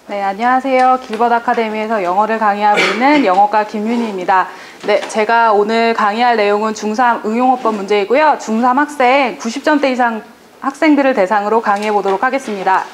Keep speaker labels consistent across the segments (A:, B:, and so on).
A: 네, 안녕하세요. 길버드 아카데미에서 영어를 강의하고 있는 영어과 김윤희입니다. 네, 제가 오늘 강의할 내용은 중3 응용어법 문제이고요. 중3 학생 90점대 이상 학생들을 대상으로 강의해 보도록 하겠습니다.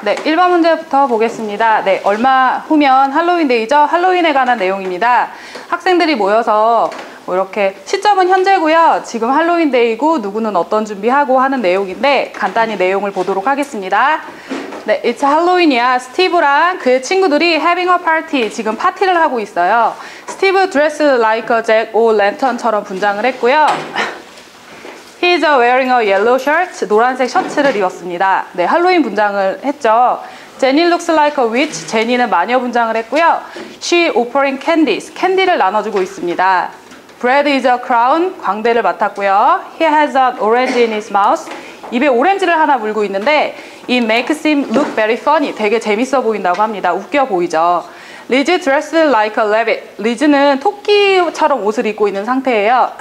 A: 네, 1번 문제부터 보겠습니다. 네, 얼마 후면 할로윈데이죠. 할로윈에 관한 내용입니다. 학생들이 모여서 이렇게 시점은 현재고요. 지금 할로윈데이고 누구는 어떤 준비하고 하는 내용인데 간단히 내용을 보도록 하겠습니다. 네, It's Halloween이야. 스티브랑 그의 친구들이 having a party, 지금 파티를 하고 있어요. 스티브 dressed like a jack-o'-lantern처럼 분장을 했고요. He's wearing a yellow shirt, 노란색 셔츠를 입었습니다. 네, 할로윈 분장을 했죠. Jenny looks like a witch, 제니는 마녀 분장을 했고요. She offering candies, 캔디를 나눠주고 있습니다. Brad is a clown, 광대를 맡았고요. He has an orange in his mouth, 입에 오렌지를 하나 물고 있는데 It makes him look very funny, 되게 재밌어 보인다고 합니다. 웃겨 보이죠. Liz dressed like a rabbit, 리즈는 토끼처럼 옷을 입고 있는 상태예요.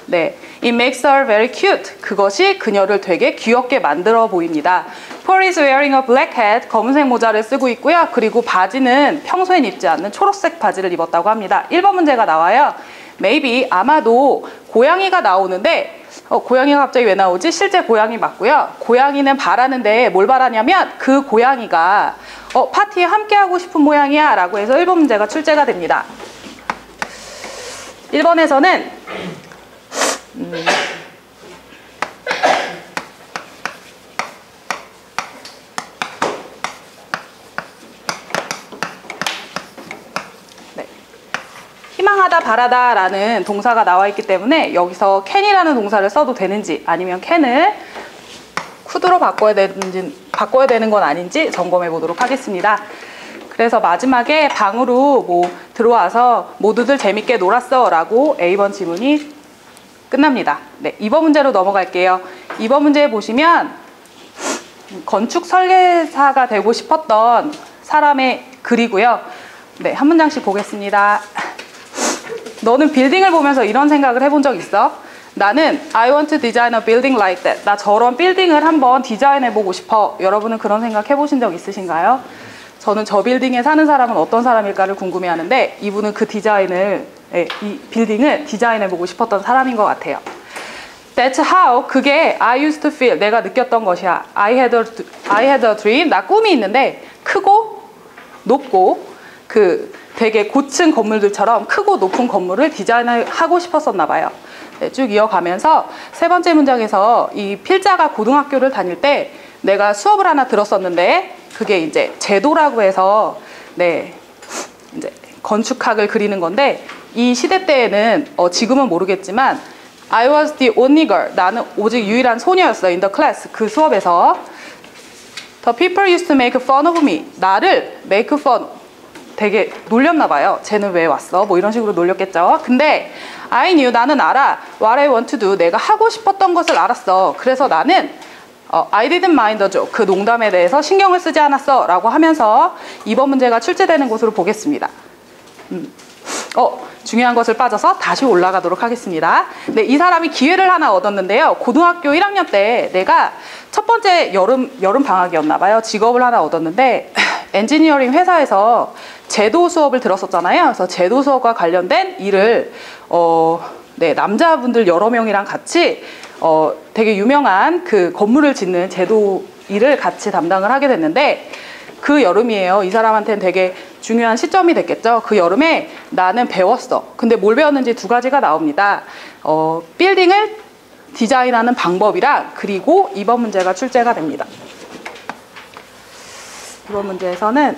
A: 네, It makes her very cute, 그것이 그녀를 되게 귀엽게 만들어 보입니다. Paul is wearing a black hat, 검은색 모자를 쓰고 있고요. 그리고 바지는 평소엔 입지 않는 초록색 바지를 입었다고 합니다. 1번 문제가 나와요. Maybe, 아마도 고양이가 나오는데 고양이가 갑자기 왜 나오지? 실제 고양이 맞고요. 고양이는 바라는데 뭘 바라냐면 그 고양이가 파티에 함께하고 싶은 모양이야 라고 해서 1번 문제가 출제가 됩니다. 1번에서는 희망하다, 바라다 라는 동사가 나와 있기 때문에 여기서 can이라는 동사를 써도 되는지 아니면 can을 could로 바꿔야 되는 건 아닌지 점검해 보도록 하겠습니다. 그래서 마지막에 방으로 들어와서 모두들 재밌게 놀았어 라고 A번 지문이 끝납니다. 네, 2번 문제로 넘어갈게요. 2번 문제에 보시면 건축 설계사가 되고 싶었던 사람의 글이고요. 네, 한 문장씩 보겠습니다. 너는 빌딩을 보면서 이런 생각을 해본 적 있어? 나는 I want to design a building like that. 나 저런 빌딩을 한번 디자인해보고 싶어. 여러분은 그런 생각 해보신 적 있으신가요? 저는 저 빌딩에 사는 사람은 어떤 사람일까를 궁금해하는데 이분은 그 이 빌딩을 디자인해보고 싶었던 사람인 것 같아요. That's how, 그게 I used to feel, 내가 느꼈던 것이야. I had a dream, 나 꿈이 있는데 크고 높고 되게 고층 건물들처럼 크고 높은 건물을 디자인하고 싶었었나 봐요. 네, 쭉 이어가면서 세 번째 문장에서 이 필자가 고등학교를 다닐 때 내가 수업을 하나 들었었는데 그게 이제 제도라고 해서 네, 이제 건축학을 그리는 건데 이 시대 때에는 지금은 모르겠지만 I was the only girl, 나는 오직 유일한 소녀였어 in the class, 그 수업에서 The people used to make fun of me, 나를 make fun, 되게 놀렸나 봐요. 쟤는 왜 왔어? 뭐 이런 식으로 놀렸겠죠. 근데 I knew, 나는 알아. What I want to do, 내가 하고 싶었던 것을 알았어. 그래서 나는 I didn't mind the joke, 그 농담에 대해서 신경을 쓰지 않았어 라고 하면서 2번 문제가 출제되는 곳으로 보겠습니다. 중요한 것을 빠져서 다시 올라가도록 하겠습니다. 네, 이 사람이 기회를 하나 얻었는데요. 고등학교 1학년 때 내가 첫 번째 여름 방학이었나 봐요. 직업을 하나 얻었는데 엔지니어링 회사에서 제도 수업을 들었었잖아요. 그래서 제도 수업과 관련된 일을 네, 남자분들 여러 명이랑 같이 되게 유명한 그 건물을 짓는 제도 일을 같이 담당을 하게 됐는데 그 여름이에요. 이 사람한테는 되게 중요한 시점이 됐겠죠. 그 여름에 나는 배웠어. 근데 뭘 배웠는지 두 가지가 나옵니다. 빌딩을 디자인하는 방법이랑 그리고 2번 문제가 출제가 됩니다. 2번 문제에서는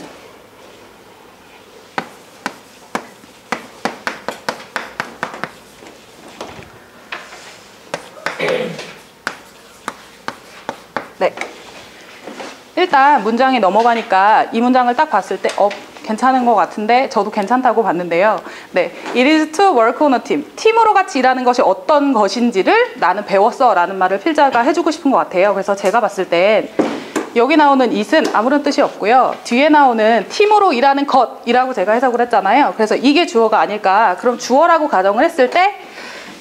A: 네, 일단 문장이 넘어가니까 이 문장을 딱 봤을 때 괜찮은 것 같은데 저도 괜찮다고 봤는데요. 네, It is to work on a team. 팀으로 같이 일하는 것이 어떤 것인지를 나는 배웠어 라는 말을 필자가 해주고 싶은 것 같아요. 그래서 제가 봤을 땐 여기 나오는 it은 아무런 뜻이 없고요. 뒤에 나오는 팀으로 일하는 것이라고 제가 해석을 했잖아요. 그래서 이게 주어가 아닐까. 그럼 주어라고 가정을 했을 때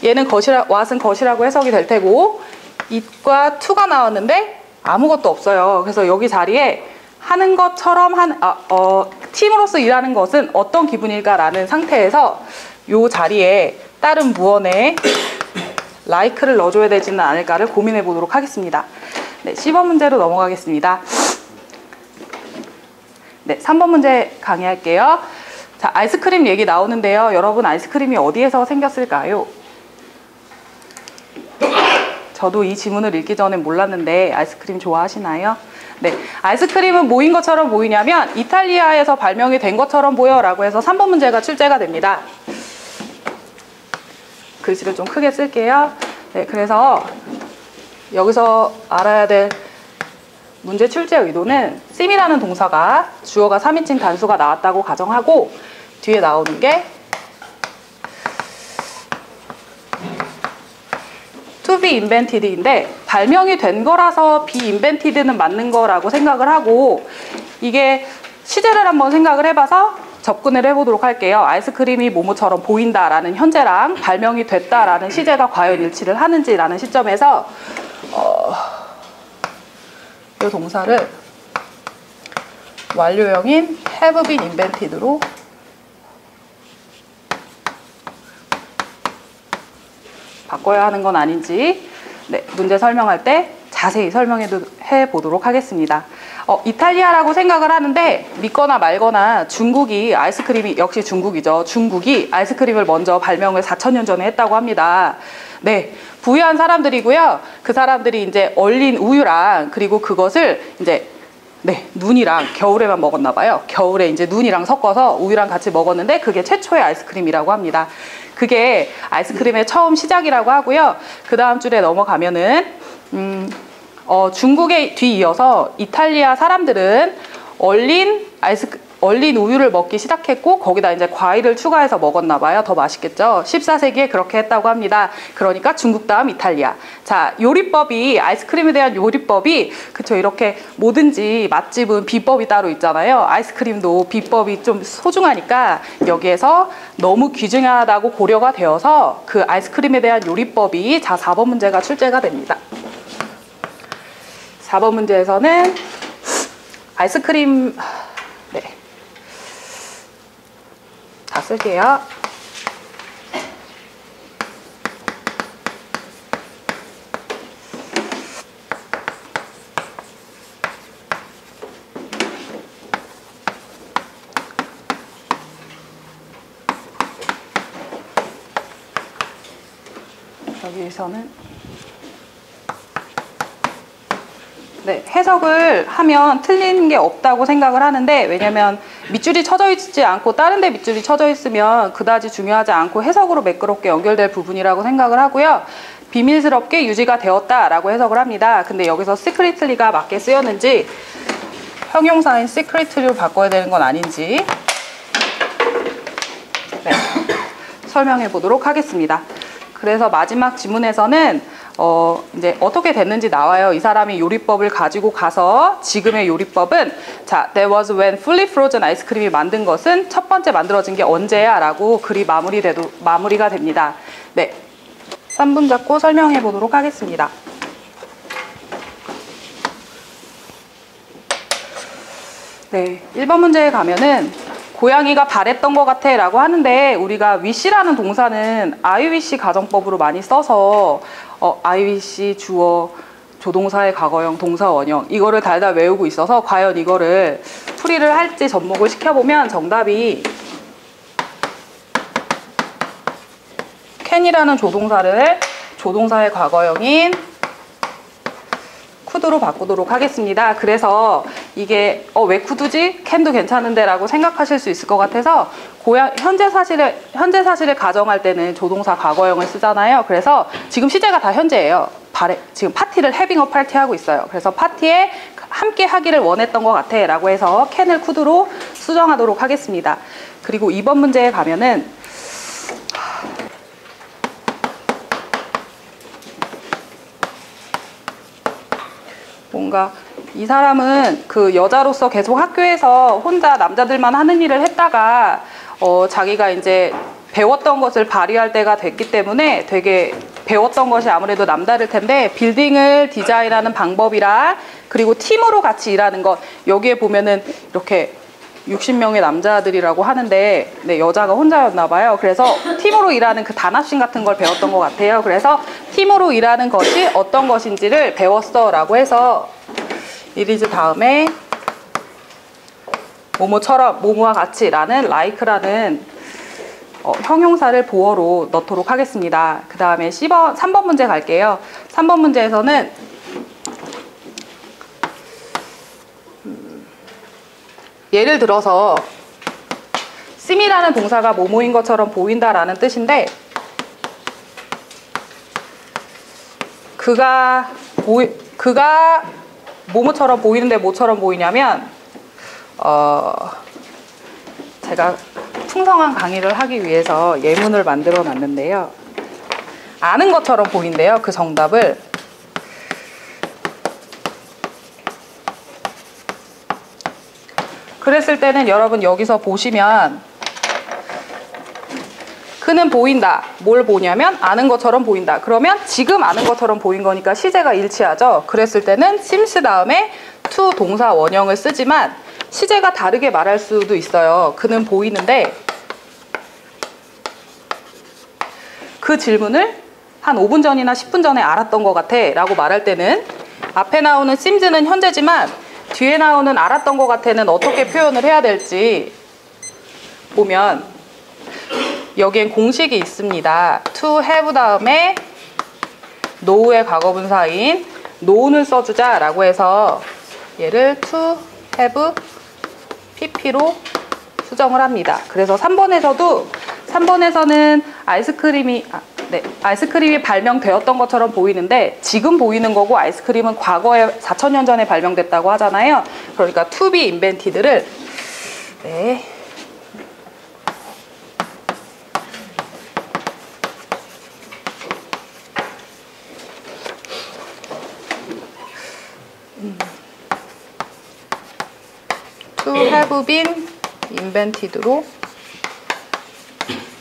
A: 얘는 what은 것이라고 해석이 될 테고 it과 to가 나왔는데 아무것도 없어요. 그래서 여기 자리에 하는 것처럼 팀으로서 일하는 것은 어떤 기분일까라는 상태에서 이 자리에 다른 무언에 like를 넣어줘야 되지는 않을까를 고민해 보도록 하겠습니다. 네, 10번 문제로 넘어가겠습니다. 네, 3번 문제 강의할게요. 자, 아이스크림 얘기 나오는데요. 여러분, 아이스크림이 어디에서 생겼을까요? 저도 이 지문을 읽기 전에 몰랐는데 아이스크림 좋아하시나요? 네, 아이스크림은 뭐인 것처럼 보이냐면 이탈리아에서 발명이 된 것처럼 보여 라고 해서 3번 문제가 출제가 됩니다. 글씨를 좀 크게 쓸게요. 네, 그래서 여기서 알아야 될 문제 출제 의도는 sim이라는 동사가 주어가 3인칭 단수가 나왔다고 가정하고 뒤에 나오는 게 to be invented인데 발명이 된 거라서 be invented는 맞는 거라고 생각을 하고 이게 시제를 한번 생각을 해봐서 접근을 해보도록 할게요. 아이스크림이 뭐뭐처럼 보인다라는 현재랑 발명이 됐다라는 시제가 과연 일치를 하는지라는 시점에서 이 동사를 완료형인 have been invented로 바꿔야 하는 건 아닌지 네, 문제 설명할 때 자세히 설명해 보도록 하겠습니다. 이탈리아라고 생각을 하는데 믿거나 말거나 중국이 아이스크림이 역시 중국이죠. 중국이 아이스크림을 먼저 발명을 4,000년 전에 했다고 합니다. 네, 부유한 사람들이고요. 그 사람들이 이제 얼린 우유랑 그리고 그것을 이제 눈이랑 겨울에만 먹었나 봐요. 겨울에 이제 눈이랑 섞어서 우유랑 같이 먹었는데 그게 최초의 아이스크림이라고 합니다. 그게 아이스크림의 처음 시작이라고 하고요. 그 다음 줄에 넘어가면은 중국에 뒤이어서 이탈리아 사람들은 얼린 우유를 먹기 시작했고 거기다 이제 과일을 추가해서 먹었나 봐요. 더 맛있겠죠. 14세기에 그렇게 했다고 합니다. 그러니까 중국 다음 이탈리아. 자, 요리법이 아이스크림에 대한 요리법이 그쵸 이렇게 뭐든지 맛집은 비법이 따로 있잖아요. 아이스크림도 비법이 좀 소중하니까 여기에서 너무 귀중하다고 고려가 되어서 그 아이스크림에 대한 요리법이 자 4번 문제가 출제가 됩니다. 4번 문제에서는 아이스크림 다 쓸게요. 여기에서는 네, 해석을 하면 틀린 게 없다고 생각을 하는데 왜냐면 밑줄이 쳐져 있지 않고 다른 데 밑줄이 쳐져 있으면 그다지 중요하지 않고 해석으로 매끄럽게 연결될 부분이라고 생각을 하고요. 비밀스럽게 유지가 되었다라고 해석을 합니다. 근데 여기서 secretly가 맞게 쓰였는지 형용사인 secretly로 바꿔야 되는 건 아닌지 네, 설명해 보도록 하겠습니다. 그래서 마지막 지문에서는 이제 어떻게 됐는지 나와요. 이 사람이 요리법을 가지고 가서 지금의 요리법은 자, that was when fully frozen 아이스크림이 만든 것은 첫 번째 만들어진 게 언제야? 라고 글이 마무리가 됩니다. 네, 3분 잡고 설명해 보도록 하겠습니다. 네, 1번 문제에 가면은 고양이가 바랬던 것 같아 라고 하는데 우리가 wish라는 동사는 I wish 가정법으로 많이 써서 I wish 주어 조동사의 과거형 동사 원형 이거를 달달 외우고 있어서 과연 이거를 풀이를 할지 접목을 시켜보면 정답이 can이라는 조동사를 조동사의 과거형인 could로 바꾸도록 하겠습니다. 그래서 이게 왜 could지? can도 괜찮은데 라고 생각하실 수 있을 것 같아서 현재 사실을 가정할 때는 조동사 과거형을 쓰잖아요. 그래서 지금 시제가 다 현재예요. 지금 파티를 having a party 하고 있어요. 그래서 파티에 함께 하기를 원했던 것 같아 라고 해서 can을 could로 수정하도록 하겠습니다. 그리고 2번 문제에 가면은 뭔가 이 사람은 그 여자로서 계속 학교에서 혼자 남자들만 하는 일을 했다가 자기가 이제 배웠던 것을 발휘할 때가 됐기 때문에 되게 배웠던 것이 아무래도 남다를 텐데, 빌딩을 디자인하는 방법이랑 그리고 팀으로 같이 일하는 것, 여기에 보면은 이렇게 60명의 남자들이라고 하는데 네, 여자가 혼자였나 봐요. 그래서 팀으로 일하는 그 단합심 같은 걸 배웠던 것 같아요. 그래서 팀으로 일하는 것이 어떤 것인지를 배웠어 라고 해서 이리즈 다음에 뭐뭐처럼 뭐뭐와 같이 라는 like라는 형용사를 보어로 넣도록 하겠습니다. 그 다음에 3번 문제 갈게요. 3번 문제에서는 예를 들어서 seem이라는 동사가 뭐뭐인 것처럼 보인다라는 뜻인데, 그가 뭐뭐처럼 보이는데 뭐처럼 보이냐면 제가 풍성한 강의를 하기 위해서 예문을 만들어 놨는데요. 아는 것처럼 보인대요. 그 정답을. 그랬을 때는 여러분 여기서 보시면 그는 보인다. 뭘 보냐면 아는 것처럼 보인다. 그러면 지금 아는 것처럼 보인 거니까 시제가 일치하죠. 그랬을 때는 seems 다음에 to 동사 원형을 쓰지만 시제가 다르게 말할 수도 있어요. 그는 보이는데 그 질문을 한 5분 전이나 10분 전에 알았던 것 같아 라고 말할 때는 앞에 나오는 seems는 현재지만 뒤에 나오는 알았던 것 같아는 어떻게 표현을 해야 될지 보면 여기엔 공식이 있습니다. to have 다음에 know의 과거분사인 known을 써주자 라고 해서 얘를 to have pp로 수정을 합니다. 그래서 3번에서는 아이스크림이 발명되었던 것처럼 보이는데 지금 보이는 거고, 아이스크림은 과거에 4,000년 전에 발명됐다고 하잖아요. 그러니까 to be invented를 to have been invented로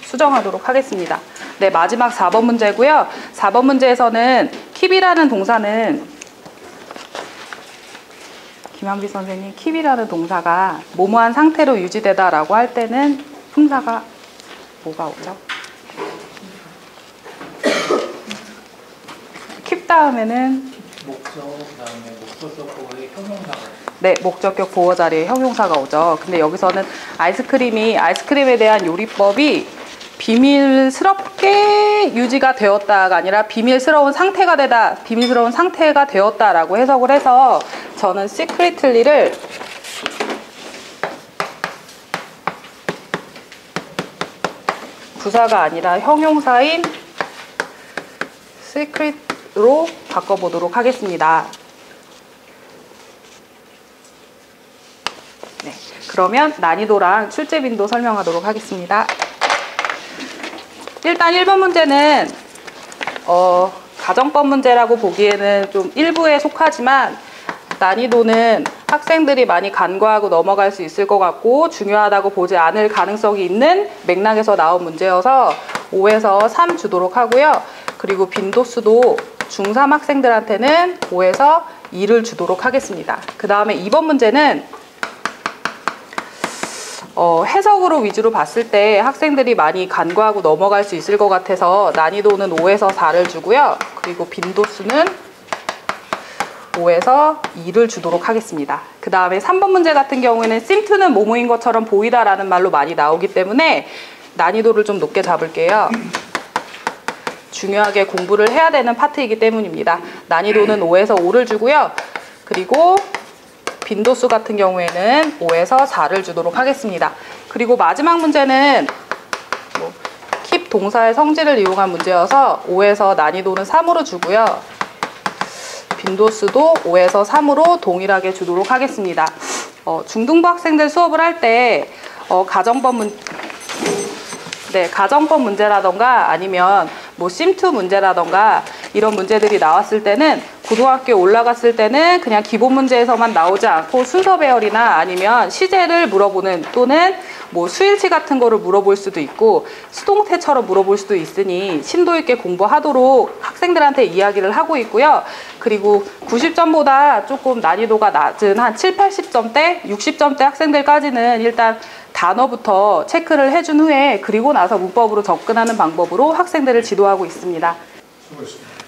A: 수정하도록 하겠습니다. 네, 마지막 4번 문제고요. 4번 문제에서는 keep이라는 동사는 김한비 선생님, keep이라는 동사가 뭐뭐한 상태로 유지되다 라고 할 때는 품사가 뭐가 오죠? keep 다음에는
B: 목적, 그다음에 목적격 보호의 형용사가
A: 네, 목적격 보호 자리에 형용사가 오죠. 근데 여기서는 아이스크림에 대한 요리법이 비밀스럽게 유지가 되었다가 아니라 비밀스러운 상태가 되었다라고 해석을 해서 저는 secretly를 부사가 아니라 형용사인 secret로 바꿔보도록 하겠습니다. 네, 그러면 난이도랑 출제 빈도 설명하도록 하겠습니다. 일단 1번 문제는 가정법 문제라고 보기에는 좀 일부에 속하지만 난이도는 학생들이 많이 간과하고 넘어갈 수 있을 것 같고 중요하다고 보지 않을 가능성이 있는 맥락에서 나온 문제여서 5에서 3 주도록 하고요. 그리고 빈도수도 중3 학생들한테는 5에서 2를 주도록 하겠습니다. 그 다음에 2번 문제는 해석으로 위주로 봤을 때 학생들이 많이 간과하고 넘어갈 수 있을 것 같아서 난이도는 5에서 4를 주고요. 그리고 빈도수는 5에서 2를 주도록 하겠습니다. 그 다음에 3번 문제 같은 경우에는 seem to는 뭐뭐인 것처럼 보이다라는 말로 많이 나오기 때문에 난이도를 좀 높게 잡을게요. 중요하게 공부를 해야 되는 파트이기 때문입니다. 난이도는 5에서 5를 주고요. 그리고 빈도수 같은 경우에는 5에서 4를 주도록 하겠습니다. 그리고 마지막 문제는 keep 동사의 성질을 이용한 문제여서 5에서 난이도는 3으로 주고요. 빈도수도 5에서 3으로 동일하게 주도록 하겠습니다. 중등부 학생들 수업을 할 때 가정법 문제라던가 아니면 seem to 문제라던가 이런 문제들이 나왔을 때는 고등학교에 올라갔을 때는 그냥 기본 문제에서만 나오지 않고 순서 배열이나 아니면 시제를 물어보는 또는 뭐 수일치 같은 거를 물어볼 수도 있고 수동태처럼 물어볼 수도 있으니 심도 있게 공부하도록 학생들한테 이야기를 하고 있고요. 그리고 90점보다 조금 난이도가 낮은 한 7, 80점대, 60점대 학생들까지는 일단 단어부터 체크를 해준 후에 그리고 나서 문법으로 접근하는 방법으로 학생들을 지도하고 있습니다.
C: 수고했습니다.